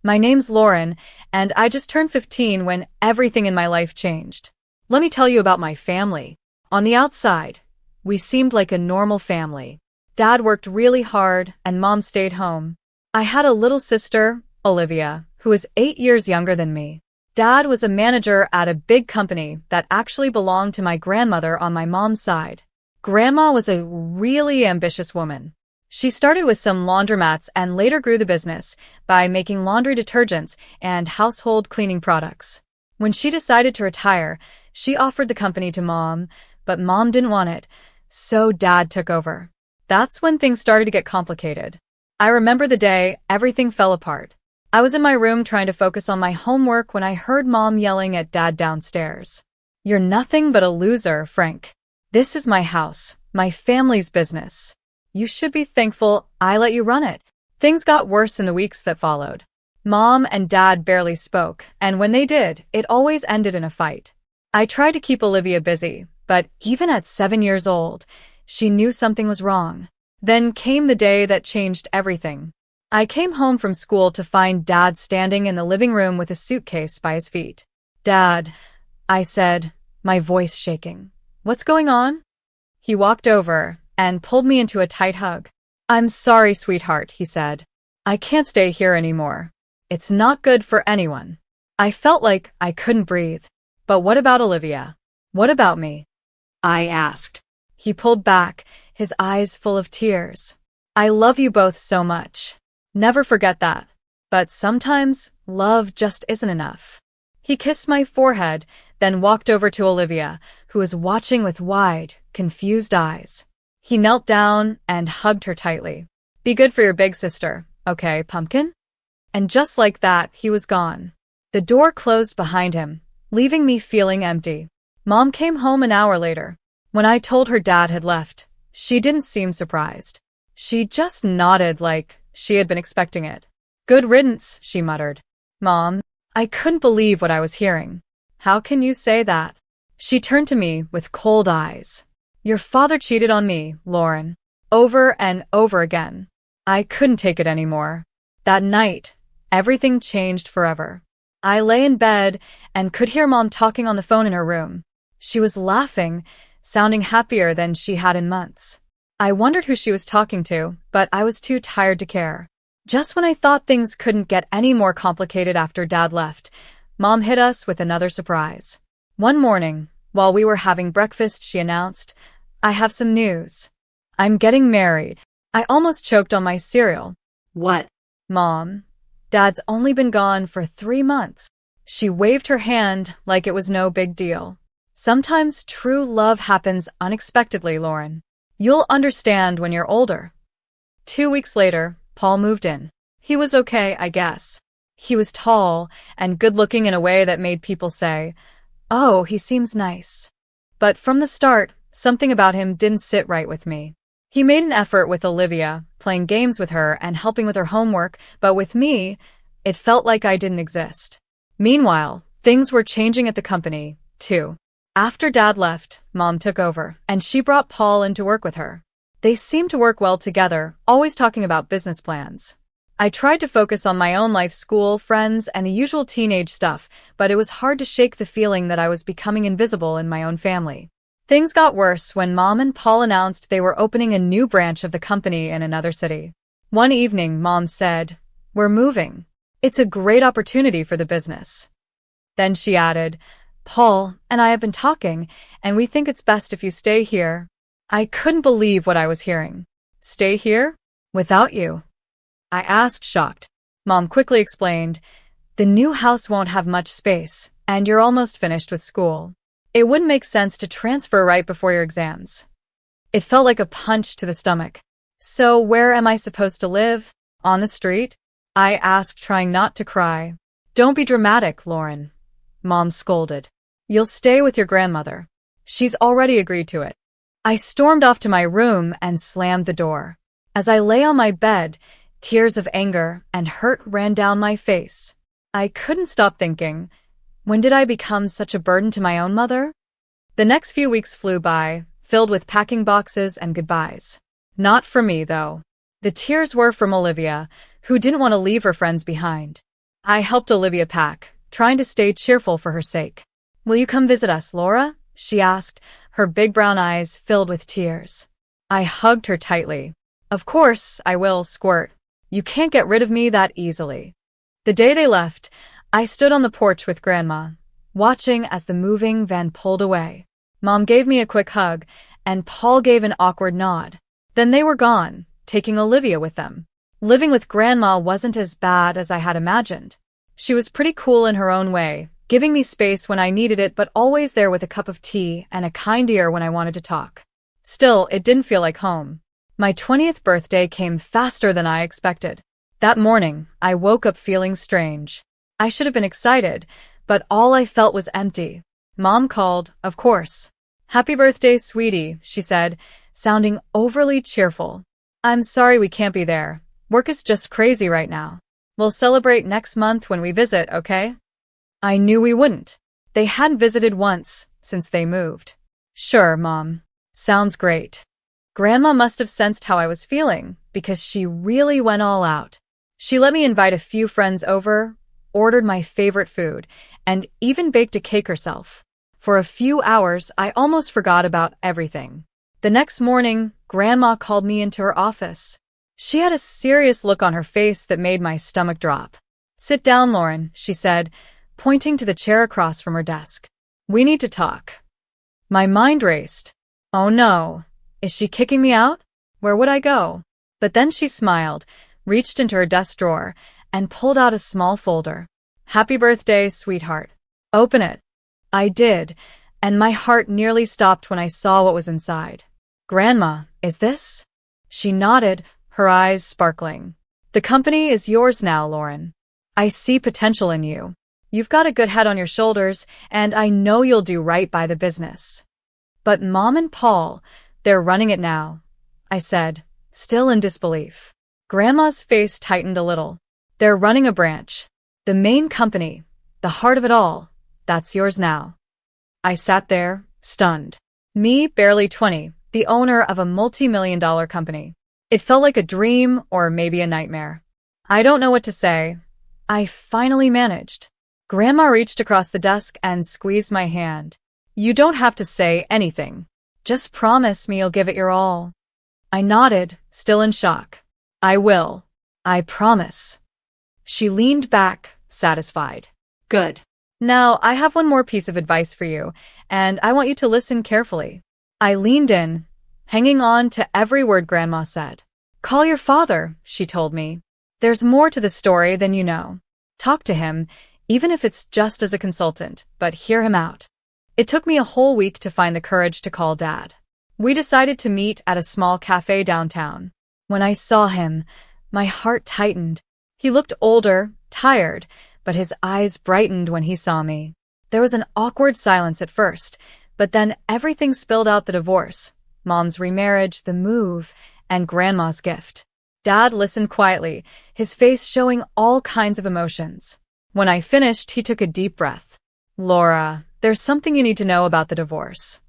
My name's Lauren, and I just turned 15 when everything in my life changed. Let me tell you about my family. On the outside, we seemed like a normal family. Dad worked really hard, and Mom stayed home. I had a little sister, Olivia, who was 8 years younger than me. Dad was a manager at a big company that actually belonged to my grandmother on my mom's side. Grandma was a really ambitious woman. She started with some laundromats and later grew the business by making laundry detergents and household cleaning products. When she decided to retire, she offered the company to Mom, but Mom didn't want it, so Dad took over. That's when things started to get complicated. I remember the day everything fell apart. I was in my room trying to focus on my homework when I heard Mom yelling at Dad downstairs. "You're nothing but a loser, Frank. This is my house, my family's business. You should be thankful I let you run it." Things got worse in the weeks that followed. Mom and Dad barely spoke, and when they did, it always ended in a fight. I tried to keep Olivia busy, but even at 7 years old, she knew something was wrong. Then came the day that changed everything. I came home from school to find Dad standing in the living room with a suitcase by his feet. "Dad," I said, my voice shaking. "What's going on?" He walked over and pulled me into a tight hug. "I'm sorry, sweetheart," he said. "I can't stay here anymore. It's not good for anyone." I felt like I couldn't breathe. "But what about Olivia? What about me?" I asked. He pulled back, his eyes full of tears. "I love you both so much. Never forget that. But sometimes love just isn't enough." He kissed my forehead, then walked over to Olivia, who was watching with wide, confused eyes. He knelt down and hugged her tightly. "Be good for your big sister, okay, pumpkin?" And just like that, he was gone. The door closed behind him, leaving me feeling empty. Mom came home an hour later. When I told her Dad had left, she didn't seem surprised. She just nodded like she had been expecting it. "Good riddance," she muttered. "Mom," I couldn't believe what I was hearing. "How can you say that?" She turned to me with cold eyes. "Your father cheated on me, Lauren. Over and over again." I couldn't take it anymore. That night, everything changed forever. I lay in bed and could hear Mom talking on the phone in her room. She was laughing, sounding happier than she had in months. I wondered who she was talking to, but I was too tired to care. Just when I thought things couldn't get any more complicated after Dad left, Mom hit us with another surprise. One morning, while we were having breakfast, she announced, "I have some news. I'm getting married." I almost choked on my cereal. "What?" "Mom, Dad's only been gone for 3 months." She waved her hand like it was no big deal. "Sometimes true love happens unexpectedly, Lauren. You'll understand when you're older." 2 weeks later, Paul moved in. He was okay, I guess. He was tall and good-looking in a way that made people say, "Oh, he seems nice." But from the start, something about him didn't sit right with me. He made an effort with Olivia, playing games with her and helping with her homework, but with me, it felt like I didn't exist. Meanwhile, things were changing at the company, too. After Dad left, Mom took over, and she brought Paul in to work with her. They seemed to work well together, always talking about business plans. I tried to focus on my own life, school, friends, and the usual teenage stuff, but it was hard to shake the feeling that I was becoming invisible in my own family. Things got worse when Mom and Paul announced they were opening a new branch of the company in another city. One evening, Mom said, "We're moving. It's a great opportunity for the business." Then she added, "Paul and I have been talking, and we think it's best if you stay here." I couldn't believe what I was hearing. "Stay here? Without you?" I asked, shocked. Mom quickly explained, "The new house won't have much space, and you're almost finished with school. It wouldn't make sense to transfer right before your exams." It felt like a punch to the stomach. "So where am I supposed to live? On the street?" I asked, trying not to cry. "Don't be dramatic, Lauren," Mom scolded. "You'll stay with your grandmother. She's already agreed to it." I stormed off to my room and slammed the door. As I lay on my bed, tears of anger and hurt ran down my face. I couldn't stop thinking, when did I become such a burden to my own mother? The next few weeks flew by, filled with packing boxes and goodbyes. Not for me, though. The tears were from Olivia, who didn't want to leave her friends behind. I helped Olivia pack, trying to stay cheerful for her sake. Will you come visit us, Laura? She asked, her big brown eyes filled with tears. I hugged her tightly. Of course, I will, Squirt. You can't get rid of me that easily. The day they left, I stood on the porch with Grandma, watching as the moving van pulled away. Mom gave me a quick hug, and Paul gave an awkward nod. Then they were gone, taking Olivia with them. Living with Grandma wasn't as bad as I had imagined. She was pretty cool in her own way, giving me space when I needed it but always there with a cup of tea and a kind ear when I wanted to talk. Still, it didn't feel like home. My 20th birthday came faster than I expected. That morning, I woke up feeling strange. I should have been excited, but all I felt was empty. Mom called, of course. Happy birthday, sweetie, she said, sounding overly cheerful. I'm sorry we can't be there. Work is just crazy right now. We'll celebrate next month when we visit, okay? I knew we wouldn't. They hadn't visited once since they moved. Sure, Mom. Sounds great. Grandma must have sensed how I was feeling because she really went all out. She let me invite a few friends over, ordered my favorite food, and even baked a cake herself. For a few hours, I almost forgot about everything. The next morning, Grandma called me into her office. She had a serious look on her face that made my stomach drop. Sit down, Lauren, she said, pointing to the chair across from her desk. We need to talk. My mind raced. Oh no. Is she kicking me out? Where would I go? But then she smiled, reached into her desk drawer, and pulled out a small folder. Happy birthday, sweetheart. Open it. I did, and my heart nearly stopped when I saw what was inside. Grandma, is this? She nodded, her eyes sparkling. The company is yours now, Lauren. I see potential in you. You've got a good head on your shoulders, and I know you'll do right by the business. But Mom and Paul, they're running it now, I said, still in disbelief. Grandma's face tightened a little. They're running a branch. The main company, the heart of it all, that's yours now. I sat there, stunned. Me, barely 20, the owner of a multi-million-dollar company. It felt like a dream or maybe a nightmare. I don't know what to say. I finally managed. Grandma reached across the desk and squeezed my hand. You don't have to say anything. Just promise me you'll give it your all. I nodded, still in shock. I will. I promise. She leaned back, satisfied. Good. Now, I have one more piece of advice for you, and I want you to listen carefully. I leaned in, hanging on to every word Grandma said. Call your father, she told me. There's more to the story than you know. Talk to him, even if it's just as a consultant, but hear him out. It took me a whole week to find the courage to call Dad. We decided to meet at a small cafe downtown. When I saw him, my heart tightened. He looked older, tired, but his eyes brightened when he saw me. There was an awkward silence at first, but then everything spilled out: the divorce, Mom's remarriage, the move, and Grandma's gift. Dad listened quietly, his face showing all kinds of emotions. When I finished, he took a deep breath. Laura, there's something you need to know about the divorce.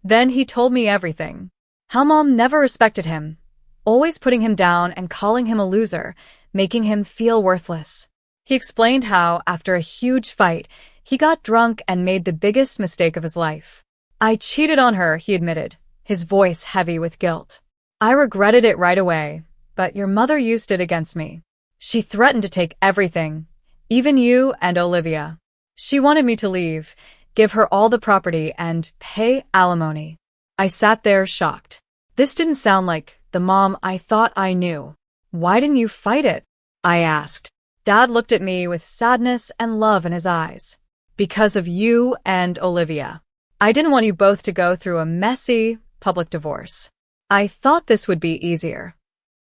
Then he told me everything. How Mom never respected him, always putting him down and calling him a loser, making him feel worthless. He explained how, after a huge fight, he got drunk and made the biggest mistake of his life. I cheated on her, he admitted, his voice heavy with guilt. I regretted it right away, but your mother used it against me. She threatened to take everything, even you and Olivia. She wanted me to leave, give her all the property, and pay alimony. I sat there shocked. This didn't sound like the Mom I thought I knew. Why didn't you fight it? I asked. Dad looked at me with sadness and love in his eyes. Because of you and Olivia. I didn't want you both to go through a messy, public divorce. I thought this would be easier.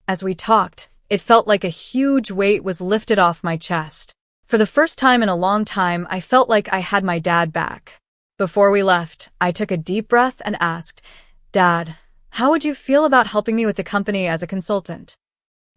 As we talked, it felt like a huge weight was lifted off my chest. For the first time in a long time, I felt like I had my dad back. Before we left, I took a deep breath and asked, Dad, how would you feel about helping me with the company as a consultant?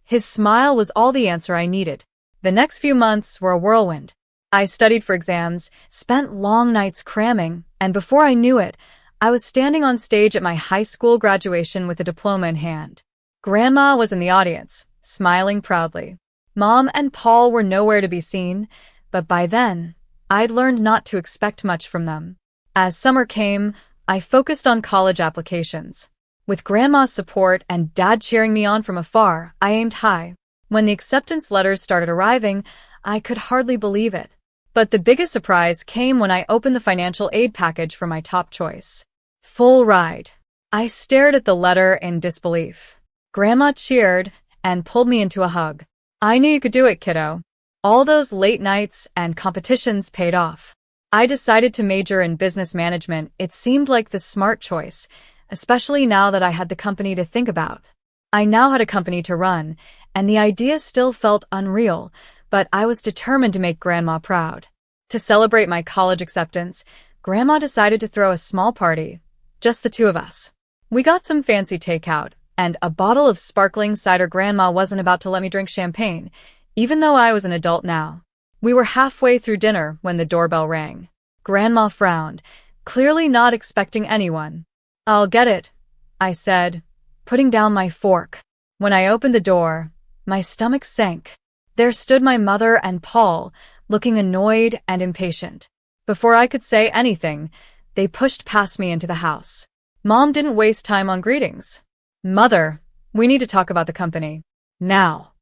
His smile was all the answer I needed. The next few months were a whirlwind. I studied for exams, spent long nights cramming, and before I knew it, I was standing on stage at my high school graduation with a diploma in hand. Grandma was in the audience, smiling proudly. Mom and Paul were nowhere to be seen, but by then, I'd learned not to expect much from them. As summer came, I focused on college applications. With Grandma's support and Dad cheering me on from afar, I aimed high. When the acceptance letters started arriving, I could hardly believe it. But the biggest surprise came when I opened the financial aid package for my top choice. Full ride. I stared at the letter in disbelief. Grandma cheered and pulled me into a hug. I knew you could do it, kiddo. All those late nights and competitions paid off. I decided to major in business management. It seemed like the smart choice, especially now that I had the company to think about. I now had a company to run, and the idea still felt unreal, but I was determined to make Grandma proud. To celebrate my college acceptance, Grandma decided to throw a small party, just the two of us. We got some fancy takeout, and a bottle of sparkling cider. Grandma wasn't about to let me drink champagne, even though I was an adult now. We were halfway through dinner when the doorbell rang. Grandma frowned, clearly not expecting anyone. "I'll get it," I said, putting down my fork. When I opened the door, my stomach sank. There stood my mother and Paul, looking annoyed and impatient. Before I could say anything, they pushed past me into the house. Mom didn't waste time on greetings. "Mother, we need to talk about the company. Now."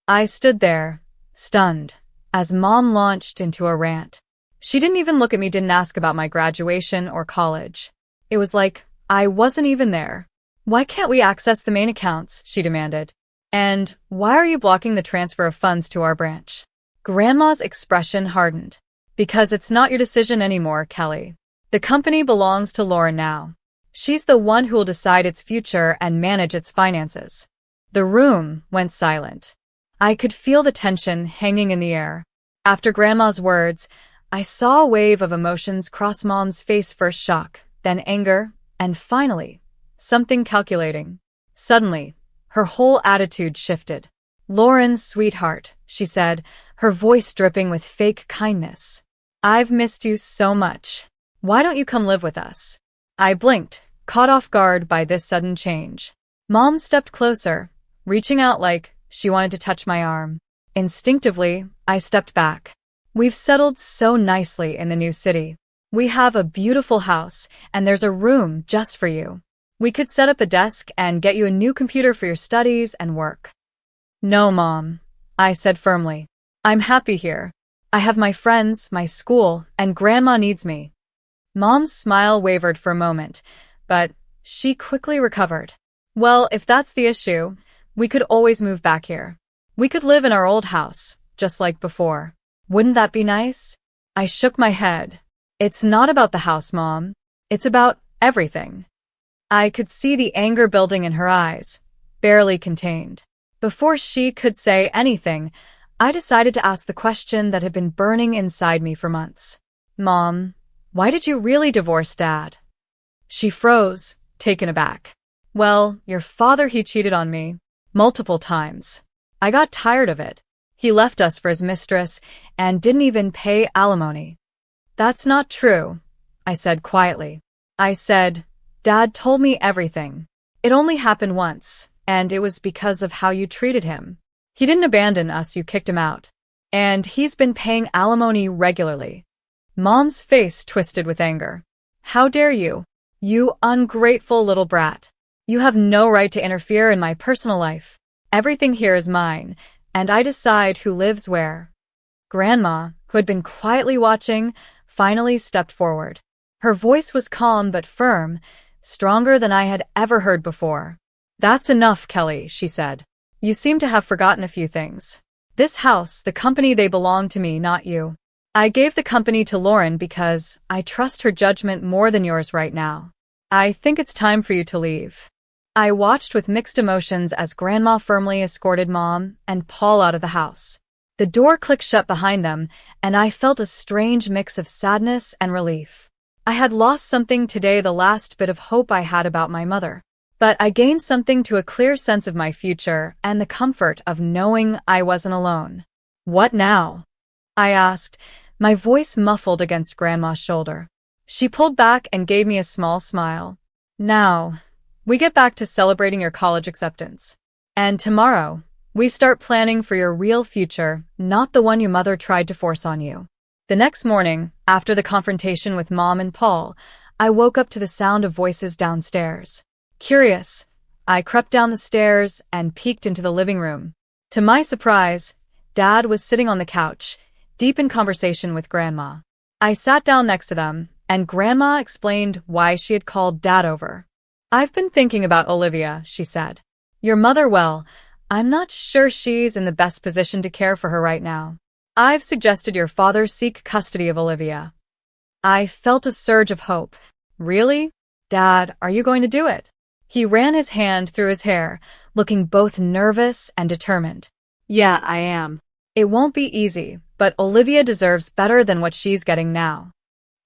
I stood there, stunned, as Mom launched into a rant. She didn't even look at me, didn't ask about my graduation or college. It was like I wasn't even there. "Why can't we access the main accounts?" she demanded. "And why are you blocking the transfer of funds to our branch?" Grandma's expression hardened. "Because it's not your decision anymore, Kelly. The company belongs to Lauren now. She's the one who will decide its future and manage its finances." The room went silent. I could feel the tension hanging in the air. After Grandma's words, I saw a wave of emotions cross Mom's face. First shock, then anger, and finally, something calculating. Suddenly, her whole attitude shifted. "Lauren, sweetheart," she said, her voice dripping with fake kindness. "I've missed you so much. Why don't you come live with us?" I blinked, caught off guard by this sudden change. Mom stepped closer, reaching out like she wanted to touch my arm. Instinctively, I stepped back. "We've settled so nicely in the new city. We have a beautiful house, and there's a room just for you. We could set up a desk and get you a new computer for your studies and work." "No, Mom," I said firmly. "I'm happy here. I have my friends, my school, and Grandma needs me." Mom's smile wavered for a moment, but she quickly recovered. "Well, if that's the issue, we could always move back here. We could live in our old house, just like before. Wouldn't that be nice?" I shook my head. "It's not about the house, Mom. It's about everything." I could see the anger building in her eyes, barely contained. Before she could say anything, I decided to ask the question that had been burning inside me for months. "Mom, why did you really divorce Dad?" She froze, taken aback. "Well, your father, he cheated on me. Multiple times. I got tired of it. He left us for his mistress and didn't even pay alimony." "That's not true," I said quietly. I said, "Dad told me everything. It only happened once, and it was because of how you treated him. He didn't abandon us, you kicked him out. And he's been paying alimony regularly." Mom's face twisted with anger. "How dare you? You ungrateful little brat. You have no right to interfere in my personal life. Everything here is mine, and I decide who lives where." Grandma, who had been quietly watching, finally stepped forward. Her voice was calm but firm, stronger than I had ever heard before. "That's enough, Kelly," she said. "You seem to have forgotten a few things. This house, the company, they belong to me, not you. I gave the company to Lauren because I trust her judgment more than yours right now. I think it's time for you to leave." I watched with mixed emotions as Grandma firmly escorted Mom and Paul out of the house. The door clicked shut behind them, and I felt a strange mix of sadness and relief. I had lost something today, the last bit of hope I had about my mother. But I gained something, to a clear sense of my future and the comfort of knowing I wasn't alone. "What now?" I asked, my voice muffled against Grandma's shoulder. She pulled back and gave me a small smile. "Now, we get back to celebrating your college acceptance. And tomorrow, We start planning for your real future, not the one your mother tried to force on you. The next morning, after the confrontation with Mom and Paul, I woke up to the sound of voices downstairs. Curious, I crept down the stairs and peeked into the living room. To my surprise, Dad was sitting on the couch, deep in conversation with Grandma. I sat down next to them, and Grandma explained why she had called Dad over. "I've been thinking about Olivia," she said. "Your mother, well, I'm not sure she's in the best position to care for her right now. I've suggested your father seek custody of Olivia." I felt a surge of hope. "Really? Dad, are you going to do it?" He ran his hand through his hair, looking both nervous and determined. "Yeah, I am. It won't be easy, but Olivia deserves better than what she's getting now."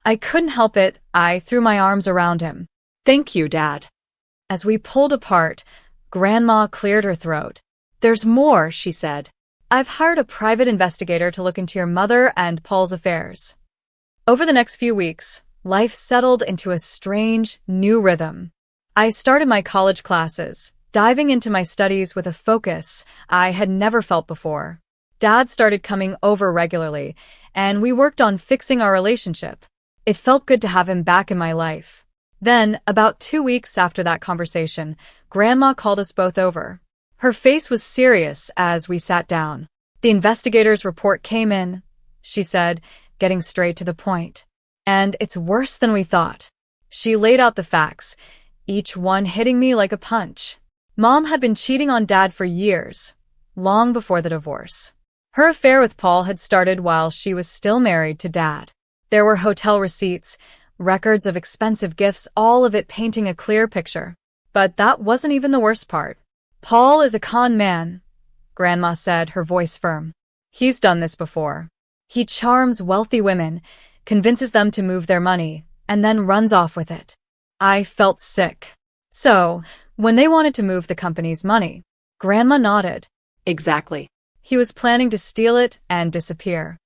I couldn't help it. I threw my arms around him. "Thank you, Dad." As we pulled apart, Grandma cleared her throat. "There's more," she said. "I've hired a private investigator to look into your mother and Paul's affairs." Over the next few weeks, life settled into a strange, new rhythm. I started my college classes, diving into my studies with a focus I had never felt before. Dad started coming over regularly, and we worked on fixing our relationship. It felt good to have him back in my life. Then, about 2 weeks after that conversation, Grandma called us both over. Her face was serious as we sat down. "The investigator's report came in," she said, getting straight to the point. "And it's worse than we thought." She laid out the facts, each one hitting me like a punch. Mom had been cheating on Dad for years, long before the divorce. Her affair with Paul had started while she was still married to Dad. There were hotel receipts, records of expensive gifts, all of it painting a clear picture. But that wasn't even the worst part. "Paul is a con man," Grandma said, her voice firm. "He's done this before. He charms wealthy women, convinces them to move their money, and then runs off with it." I felt sick. "So, when they wanted to move the company's money," Grandma nodded. "Exactly. He was planning to steal it and disappear."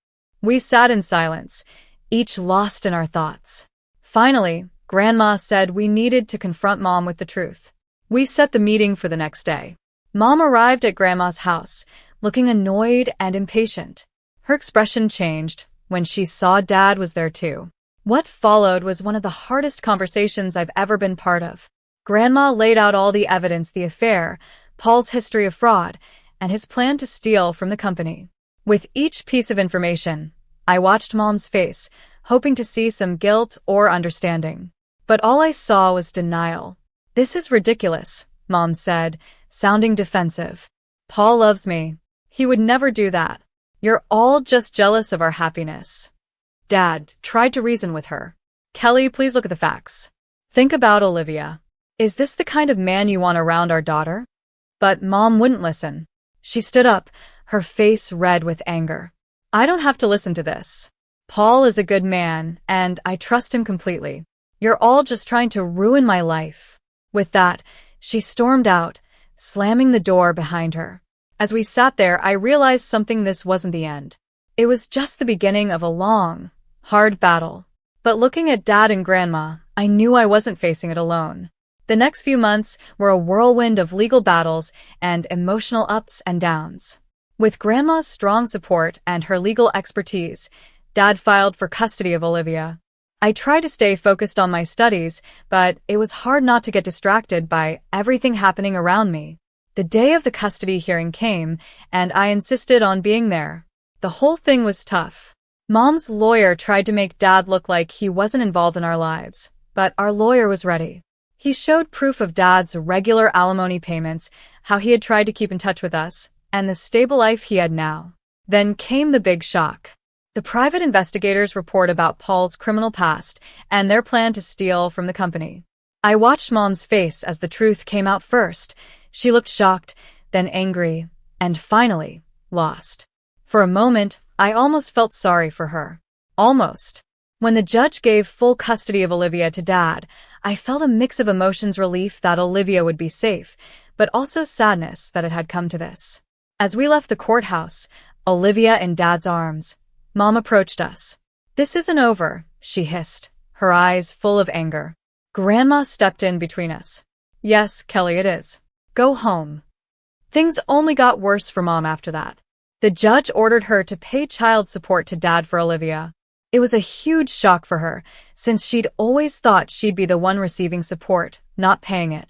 We sat in silence, each lost in our thoughts. Finally, Grandma said we needed to confront Mom with the truth. We set the meeting for the next day. Mom arrived at Grandma's house, looking annoyed and impatient. Her expression changed when she saw Dad was there too. What followed was one of the hardest conversations I've ever been part of. Grandma laid out all the evidence: the affair, Paul's history of fraud, and his plan to steal from the company. With each piece of information, I watched Mom's face, hoping to see some guilt or understanding. But all I saw was denial. "This is ridiculous," Mom said, sounding defensive. "Paul loves me. He would never do that. You're all just jealous of our happiness." Dad tried to reason with her. "Kelly, please look at the facts. Think about Olivia. Is this the kind of man you want around our daughter?" But Mom wouldn't listen. She stood up, her face red with anger. "I don't have to listen to this. Paul is a good man, and I trust him completely. You're all just trying to ruin my life." With that, she stormed out, slamming the door behind her. As we sat there, I realized something: this wasn't the end. It was just the beginning of a long, hard battle. But looking at Dad and Grandma, I knew I wasn't facing it alone. The next few months were a whirlwind of legal battles and emotional ups and downs. With Grandma's strong support and her legal expertise, Dad filed for custody of Olivia. I tried to stay focused on my studies, but it was hard not to get distracted by everything happening around me. The day of the custody hearing came, and I insisted on being there. The whole thing was tough. Mom's lawyer tried to make Dad look like he wasn't involved in our lives, but our lawyer was ready. He showed proof of Dad's regular alimony payments, how he had tried to keep in touch with us, and the stable life he had now. Then came the big shock. The private investigators' report about Paul's criminal past and their plan to steal from the company. I watched Mom's face as the truth came out first. She looked shocked, then angry, and finally, lost. For a moment, I almost felt sorry for her. Almost. When the judge gave full custody of Olivia to Dad, I felt a mix of emotions: relief that Olivia would be safe, but also sadness that it had come to this. As we left the courthouse, Olivia in Dad's arms, Mom approached us. "This isn't over," she hissed, her eyes full of anger. Grandma stepped in between us. "Yes, Kelly, it is. Go home." Things only got worse for Mom after that. The judge ordered her to pay child support to Dad for Olivia. It was a huge shock for her, since she'd always thought she'd be the one receiving support, not paying it.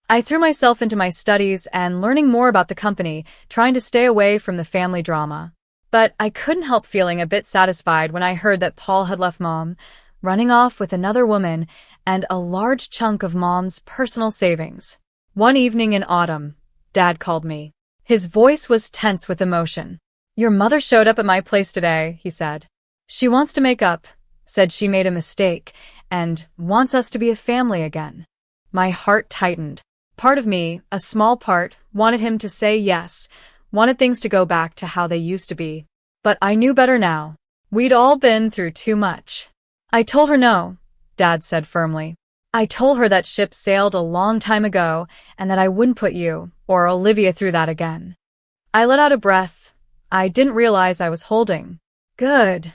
I threw myself into my studies and learning more about the company, trying to stay away from the family drama. But I couldn't help feeling a bit satisfied when I heard that Paul had left Mom, running off with another woman and a large chunk of Mom's personal savings. One evening in autumn, Dad called me. His voice was tense with emotion. "Your mother showed up at my place today," he said. "She wants to make up, said she made a mistake, and wants us to be a family again." My heart tightened. Part of me, a small part, wanted him to say yes, wanted things to go back to how they used to be. But I knew better now. We'd all been through too much. "I told her no," Dad said firmly. "I told her that ship sailed a long time ago and that I wouldn't put you or Olivia through that again." I let out a breath. I didn't realize I was holding. "Good,"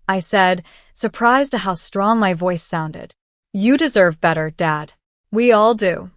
I said, surprised at how strong my voice sounded. "You deserve better, Dad. We all do."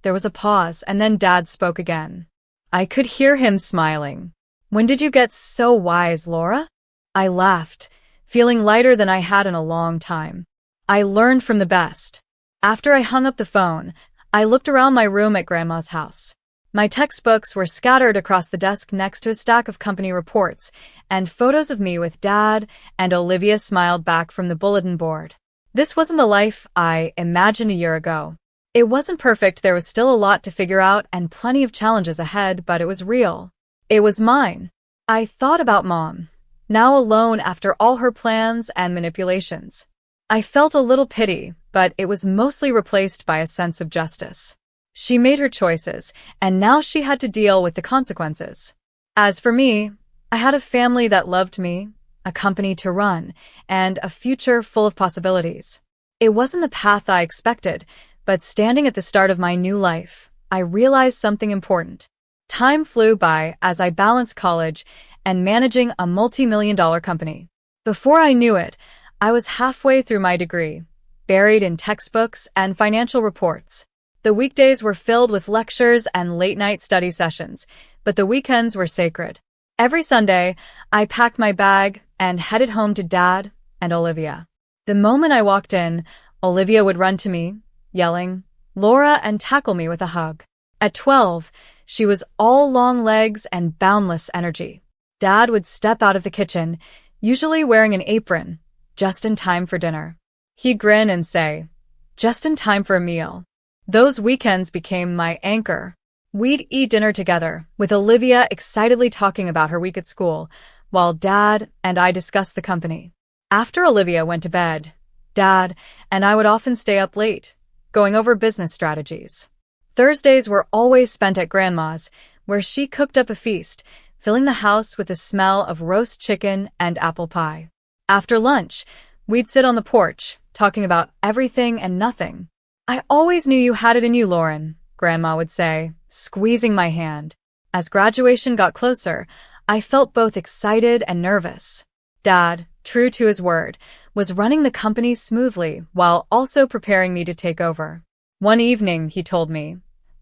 There was a pause, and then Dad spoke again. I could hear him smiling. "When did you get so wise, Laura?" I laughed, feeling lighter than I had in a long time. "I learned from the best." After I hung up the phone, I looked around my room at Grandma's house. My textbooks were scattered across the desk next to a stack of company reports, and photos of me with Dad and Olivia smiled back from the bulletin board. This wasn't the life I imagined a year ago. It wasn't perfect, there was still a lot to figure out and plenty of challenges ahead, but it was real. It was mine. I thought about Mom, now alone after all her plans and manipulations. I felt a little pity, but it was mostly replaced by a sense of justice. She made her choices, and now she had to deal with the consequences. As for me, I had a family that loved me, a company to run, and a future full of possibilities. It wasn't the path I expected, but standing at the start of my new life, I realized something important. Time flew by as I balanced college and managing a multi-million-dollar company. Before I knew it, I was halfway through my degree, buried in textbooks and financial reports. The weekdays were filled with lectures and late-night study sessions, but the weekends were sacred. Every Sunday, I packed my bag and headed home to Dad and Olivia. The moment I walked in, Olivia would run to me, yelling, "Laura," and tackle me with a hug. At 12, she was all long legs and boundless energy. Dad would step out of the kitchen, usually wearing an apron, just in time for dinner. He'd grin and say, "Just in time for a meal." Those weekends became my anchor. We'd eat dinner together, with Olivia excitedly talking about her week at school, while Dad and I discussed the company. After Olivia went to bed, Dad and I would often stay up late, going over business strategies. Thursdays were always spent at Grandma's, where she cooked up a feast, filling the house with the smell of roast chicken and apple pie. After lunch, we'd sit on the porch, talking about everything and nothing. "I always knew you had it in you, Lauren," Grandma would say, squeezing my hand. As graduation got closer, I felt both excited and nervous. Dad, true to his word, was running the company smoothly while also preparing me to take over. One evening, he told me,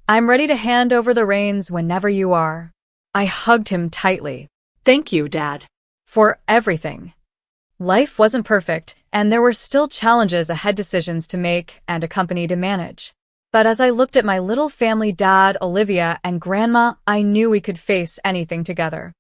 "I'm ready to hand over the reins whenever you are." I hugged him tightly. "Thank you, Dad, for everything." Life wasn't perfect, and there were still challenges ahead, decisions to make and a company to manage. But as I looked at my little family, Dad, Olivia, and Grandma, I knew we could face anything together.